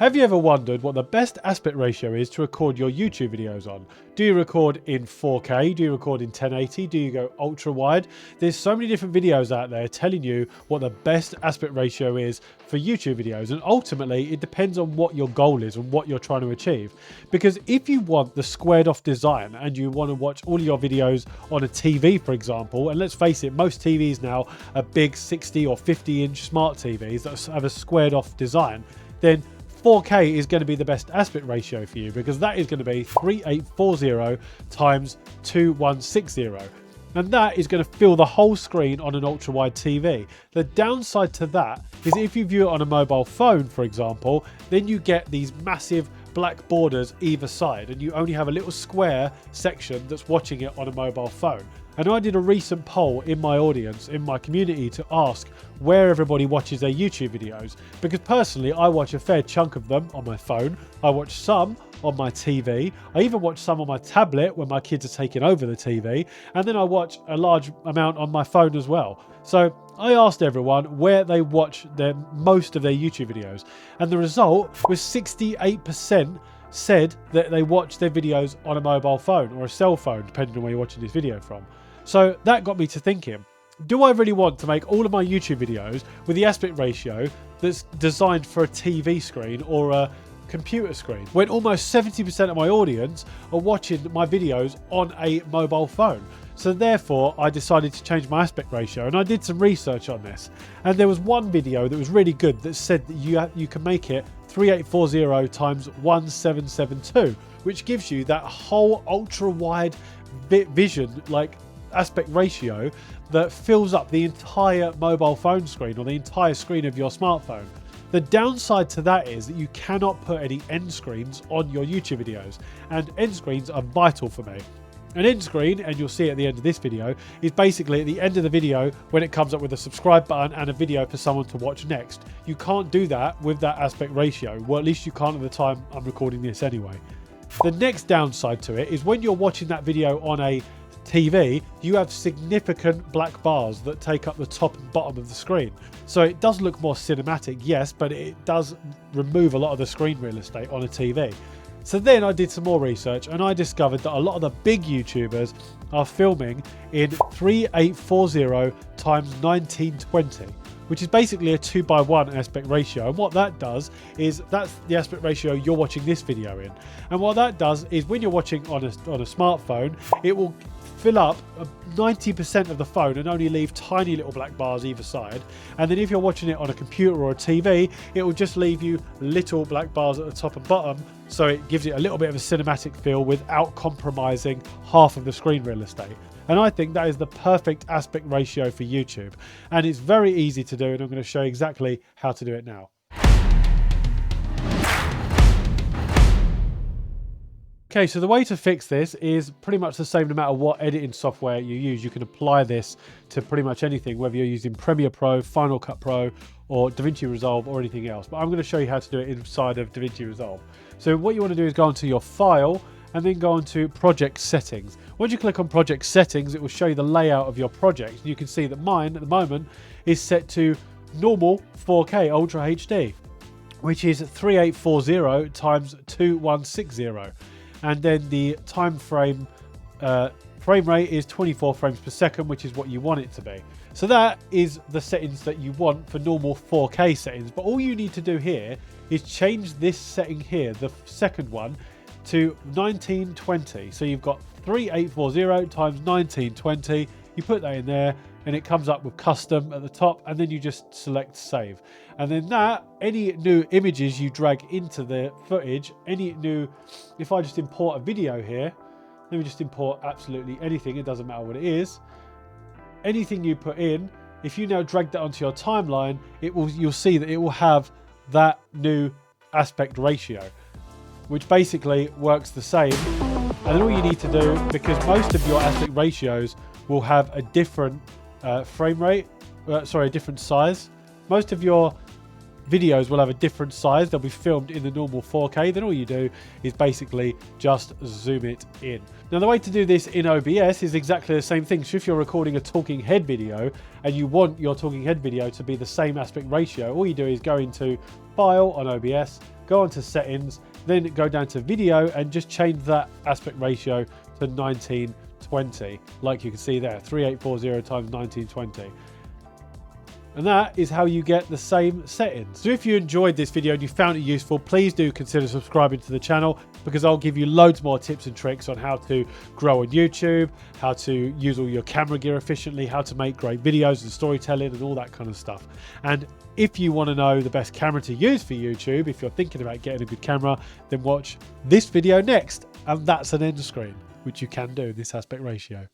Have you ever wondered what the best aspect ratio is to record your YouTube videos on? Do you record in 4K? Do you record in 1080? Do you go ultra wide? There's so many different videos out there telling you what the best aspect ratio is for YouTube videos, and ultimately it depends on what your goal is and what you're trying to achieve. Because if you want the squared off design and you want to watch all your videos on a TV, for example, and let's face it, most TVs now are big 60 or 50 inch smart TVs that have a squared off design, then 4K is going to be the best aspect ratio for you, because that is going to be 3840 times 2160. And that is going to fill the whole screen on an ultra wide TV. The downside to that is if you view it on a mobile phone, for example, then you get these massive black borders either side and you only have a little square section that's watching it on a mobile phone. And I did a recent poll in my audience, in my community, to ask where everybody watches their YouTube videos. Because personally, I watch a fair chunk of them on my phone. I watch some on my TV. I even watch some on my tablet when my kids are taking over the TV. And then I watch a large amount on my phone as well. So I asked everyone where they watch most of their YouTube videos. And the result was 68% said that they watch their videos on a mobile phone or a cell phone, depending on where you're watching this video from. So that got me to thinking, do I really want to make all of my YouTube videos with the aspect ratio that's designed for a TV screen or a computer screen, when almost 70% of my audience are watching my videos on a mobile phone? So therefore, I decided to change my aspect ratio, and I did some research on this. And there was one video that was really good that said that you can make it 3840 times 1772, which gives you that whole ultra wide vision, like aspect ratio, that fills up the entire mobile phone screen or the entire screen of your smartphone. The downside to that is that you cannot put any end screens on your YouTube videos, and end screens are vital for me. An end screen, and you'll see at the end of this video, is basically at the end of the video when it comes up with a subscribe button and a video for someone to watch next. You can't do that with that aspect ratio. Well, at least you can't at the time I'm recording this anyway. The next downside to it is when you're watching that video on a TV, you have significant black bars that take up the top and bottom of the screen. So it does look more cinematic, yes, but it does remove a lot of the screen real estate on a TV. So then I did some more research and I discovered that a lot of the big YouTubers are filming in 3840 times 1920, which is basically a 2:1 aspect ratio. And what that does is that's the aspect ratio you're watching this video in. And what that does is when you're watching on a smartphone, it will fill up 90% of the phone and only leave tiny little black bars either side. And then if you're watching it on a computer or a TV, it will just leave you little black bars at the top and bottom. So it gives it a little bit of a cinematic feel without compromising half of the screen real estate. And I think that is the perfect aspect ratio for YouTube. And it's very easy to do, and I'm going to show you exactly how to do it now. Okay, so the way to fix this is pretty much the same no matter what editing software you use. You can apply this to pretty much anything, whether you're using Premiere Pro, Final Cut Pro, or DaVinci Resolve, or anything else. But I'm going to show you how to do it inside of DaVinci Resolve. So what you want to do is go onto your file and then go onto project settings. Once you click on project settings, it will show you the layout of your project. And you can see that mine at the moment is set to normal 4K Ultra HD, which is 3840 times 2160. And then the frame rate is 24 frames per second, which is what you want it to be. So that is the settings that you want for normal 4K settings. But all you need to do here is change this setting here, the second one, to 1920. So you've got 3840 times 1920. You put that in there and it comes up with custom at the top, and then you just select save. And then that, any new images you drag into the footage, if I just import a video here, let me just import absolutely anything, it doesn't matter what it is. Anything you put in, if you now drag that onto your timeline, you'll see that it will have that new aspect ratio, which basically works the same. And then all you need to do, because most of your aspect ratios will have a different frame rate, a different size. Most of your videos will have a different size. They'll be filmed in the normal 4K. Then all you do is basically just zoom it in. Now, the way to do this in OBS is exactly the same thing. So if you're recording a talking head video and you want your talking head video to be the same aspect ratio, all you do is go into File on OBS, go onto Settings, then go down to Video and just change that aspect ratio to 1920, like you can see there, 3840 times 1920. And that is how you get the same settings. So if you enjoyed this video and you found it useful, please do consider subscribing to the channel, because I'll give you loads more tips and tricks on how to grow on YouTube, how to use all your camera gear efficiently, how to make great videos and storytelling and all that kind of stuff. And if you want to know the best camera to use for YouTube, if you're thinking about getting a good camera, then watch this video next. And that's an end screen, which you can do, this aspect ratio.